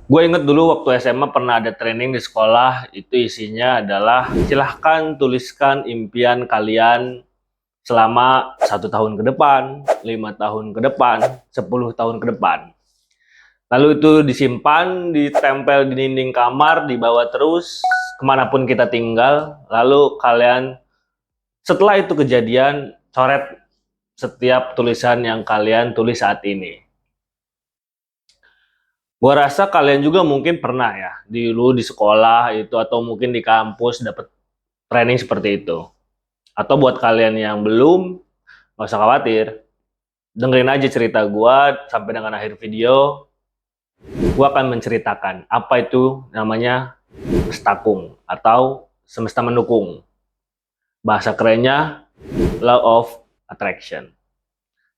Gue inget dulu waktu SMA pernah ada training di sekolah, itu isinya adalah silahkan tuliskan impian kalian selama 1 tahun ke depan, 5 tahun ke depan, 10 tahun ke depan. Lalu itu disimpan, ditempel di dinding kamar, dibawa terus kemanapun kita tinggal. Lalu kalian setelah itu kejadian, coret setiap tulisan yang kalian tulis saat ini. Gua rasa kalian juga mungkin pernah ya, dulu di sekolah itu atau mungkin di kampus dapat training seperti itu. Atau buat kalian yang belum, nggak usah khawatir. Dengerin aja cerita gua sampai dengan akhir video. Gua akan menceritakan apa itu namanya mestakung atau semesta mendukung. Bahasa kerennya Law of Attraction.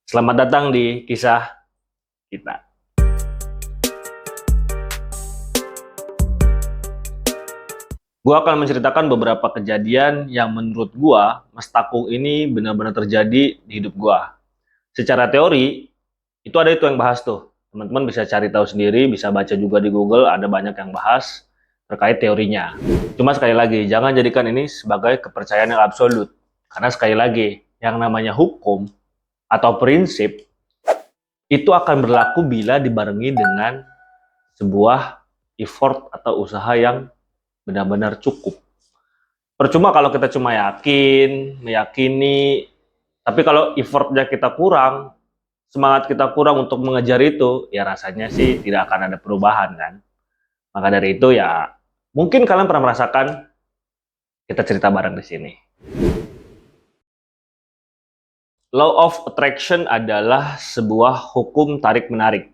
Selamat datang di kisah kita. Gua akan menceritakan beberapa kejadian yang menurut gua mestakung ini benar-benar terjadi di hidup gua. Secara teori, itu ada itu yang bahas tuh. Teman-teman bisa cari tahu sendiri, bisa baca juga di Google, ada banyak yang bahas terkait teorinya. Cuma sekali lagi, jangan jadikan ini sebagai kepercayaan yang absolut. Karena sekali lagi, yang namanya hukum atau prinsip itu akan berlaku bila dibarengi dengan sebuah effort atau usaha yang benar-benar cukup. Percuma kalau kita cuma yakin, meyakini, tapi kalau effortnya kita kurang, semangat kita kurang untuk mengejar itu, ya rasanya sih tidak akan ada perubahan kan. Maka dari itu ya, mungkin kalian pernah merasakan, kita cerita bareng di sini. Law of Attraction adalah sebuah hukum tarik-menarik.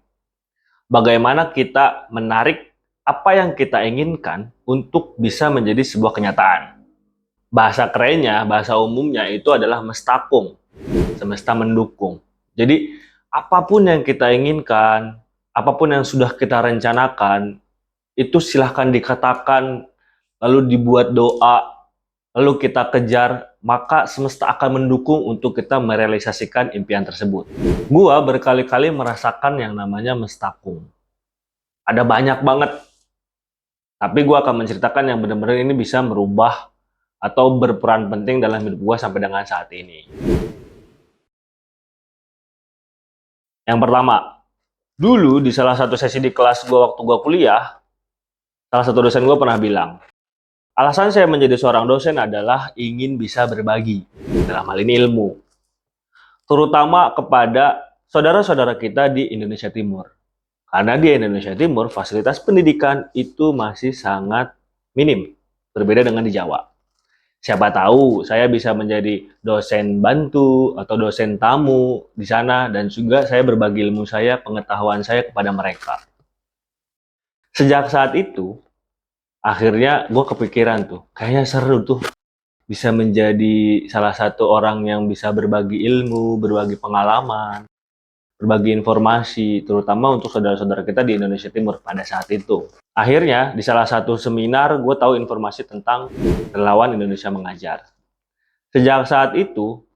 Bagaimana kita menarik apa yang kita inginkan untuk bisa menjadi sebuah kenyataan. Bahasa kerennya, bahasa umumnya itu adalah mestakung, semesta mendukung. Jadi, apapun yang kita inginkan, apapun yang sudah kita rencanakan, itu silahkan dikatakan, lalu dibuat doa, lalu kita kejar, maka semesta akan mendukung untuk kita merealisasikan impian tersebut. Gua berkali-kali merasakan yang namanya mestakung. Ada banyak banget, tapi gua akan menceritakan yang benar-benar ini bisa merubah atau berperan penting dalam hidup gua sampai dengan saat ini. Yang pertama, dulu di salah satu sesi di kelas gue waktu gue kuliah, salah satu dosen gue pernah bilang, alasan saya menjadi seorang dosen adalah ingin bisa berbagi, dalam hal ini ilmu, terutama kepada saudara-saudara kita di Indonesia Timur. Karena di Indonesia Timur, fasilitas pendidikan itu masih sangat minim, berbeda dengan di Jawa. Siapa tahu saya bisa menjadi dosen bantu atau dosen tamu di sana dan juga saya berbagi ilmu saya, pengetahuan saya kepada mereka. Sejak saat itu, akhirnya gue kepikiran tuh, kayaknya seru tuh bisa menjadi salah satu orang yang bisa berbagi ilmu, berbagi pengalaman, berbagi informasi, terutama untuk saudara-saudara kita di Indonesia Timur pada saat itu. Akhirnya, di salah satu seminar, gue tahu informasi tentang relawan Indonesia Mengajar. Sejak saat itu,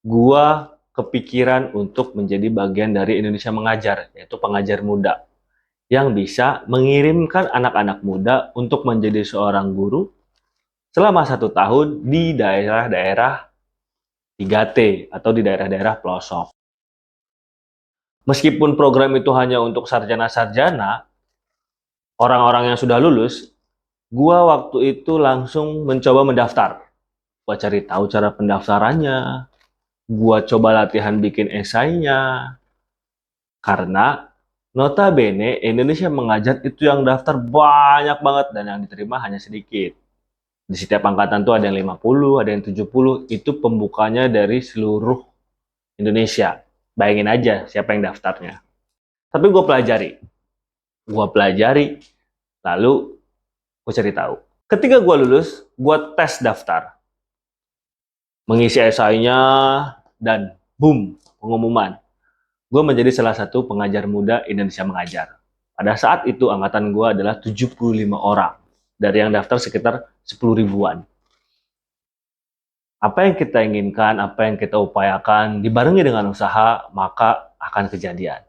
gue kepikiran untuk menjadi bagian dari Indonesia Mengajar, yaitu pengajar muda, yang bisa mengirimkan anak-anak muda untuk menjadi seorang guru selama 1 tahun di daerah-daerah 3T atau di daerah-daerah pelosok. Meskipun program itu hanya untuk sarjana-sarjana, orang-orang yang sudah lulus, gua waktu itu langsung mencoba mendaftar. Gua cari tahu cara pendaftarannya, gua coba latihan bikin esainya, karena notabene Indonesia Mengajar itu yang daftar banyak banget dan yang diterima hanya sedikit. Di setiap angkatan tuh ada yang 50, ada yang 70, itu pembukanya dari seluruh Indonesia. Bayangin aja siapa yang daftarnya. Tapi gue pelajari, lalu gue cari tahu. Ketika gue lulus, gue tes daftar, mengisi esainya, dan boom, pengumuman. Gue menjadi salah satu pengajar muda Indonesia Mengajar. Pada saat itu angkatan gue adalah 75 orang. Dari yang daftar sekitar 10 ribuan. Apa yang kita inginkan, apa yang kita upayakan, dibarengi dengan usaha, maka akan kejadian.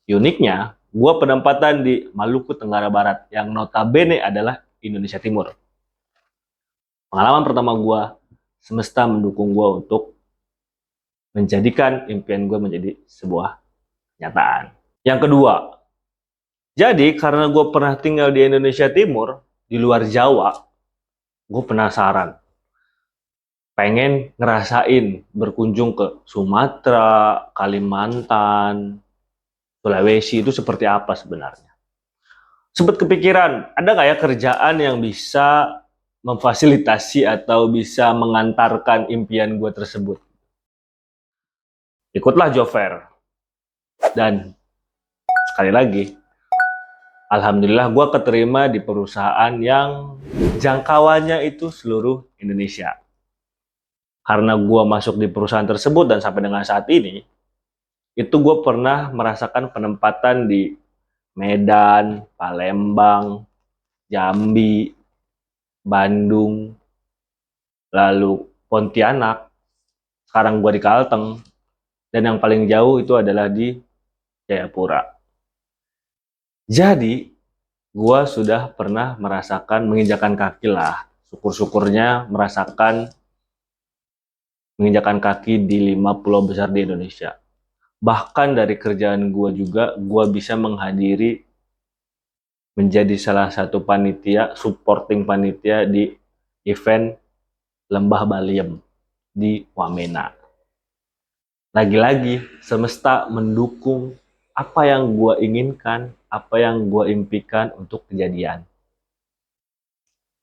Uniknya, gue penempatan di Maluku Tenggara Barat, yang notabene adalah Indonesia Timur. Pengalaman pertama gue, semesta mendukung gue untuk menjadikan impian gue menjadi sebuah kenyataan. Yang kedua, jadi karena gue pernah tinggal di Indonesia Timur, di luar Jawa, gue penasaran. Pengen ngerasain berkunjung ke Sumatera, Kalimantan, Sulawesi itu seperti apa sebenarnya. Sempat kepikiran, ada nggak ya kerjaan yang bisa memfasilitasi atau bisa mengantarkan impian gue tersebut. Ikutlah job fair. Dan sekali lagi, alhamdulillah gue keterima di perusahaan yang jangkauannya itu seluruh Indonesia. Karena gue masuk di perusahaan tersebut dan sampai dengan saat ini, itu gue pernah merasakan penempatan di Medan, Palembang, Jambi, Bandung, lalu Pontianak, sekarang gue di Kalteng, dan yang paling jauh itu adalah di Jayapura. Jadi, gue sudah pernah merasakan menginjakan kaki lah, syukur-syukurnya menginjakan kaki di 5 pulau besar di Indonesia. Bahkan dari kerjaan gue juga, gue bisa menghadiri menjadi salah satu panitia, supporting panitia di event Lembah Baliem di Wamena. Lagi-lagi, semesta mendukung apa yang gue inginkan, apa yang gue impikan untuk kejadian.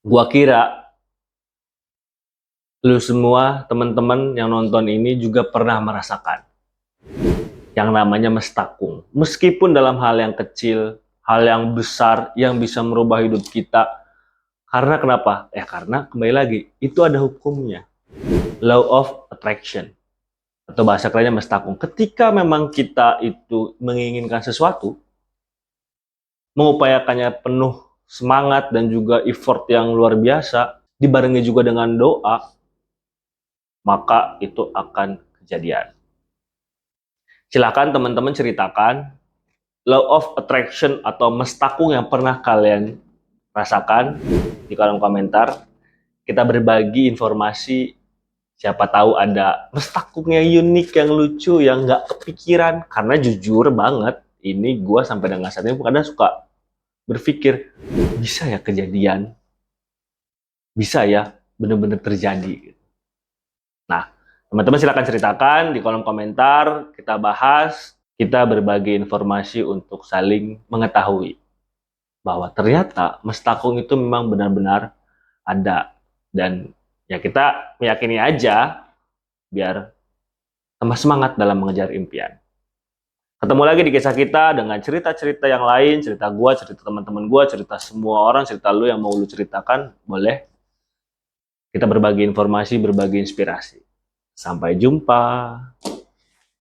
Gue kira lu semua teman-teman yang nonton ini juga pernah merasakan yang namanya mestakung. Meskipun dalam hal yang kecil, hal yang besar yang bisa merubah hidup kita. Karena kenapa? Karena kembali lagi, itu ada hukumnya. Law of attraction. Atau bahasa kerennya mestakung. Ketika memang kita itu menginginkan sesuatu, mengupayakannya penuh semangat dan juga effort yang luar biasa, dibarengi juga dengan doa, maka itu akan kejadian. Silakan teman-teman ceritakan law of attraction atau mestakung yang pernah kalian rasakan di kolom komentar. Kita berbagi informasi, siapa tahu ada mestakung yang unik, yang lucu, yang nggak kepikiran. Karena jujur banget, ini gue sampai dengan saat ini kadang suka berpikir, bisa ya kejadian? Bisa ya benar-benar terjadi? Nah, teman-teman silakan ceritakan di kolom komentar, kita bahas, kita berbagi informasi untuk saling mengetahui bahwa ternyata mestakung itu memang benar-benar ada. Dan ya kita meyakini aja biar tambah semangat dalam mengejar impian. Ketemu lagi di kisah kita dengan cerita-cerita yang lain, cerita gua, cerita teman-teman gua, cerita semua orang, cerita lu yang mau lu ceritakan, boleh. Kita berbagi informasi, berbagi inspirasi. Sampai jumpa.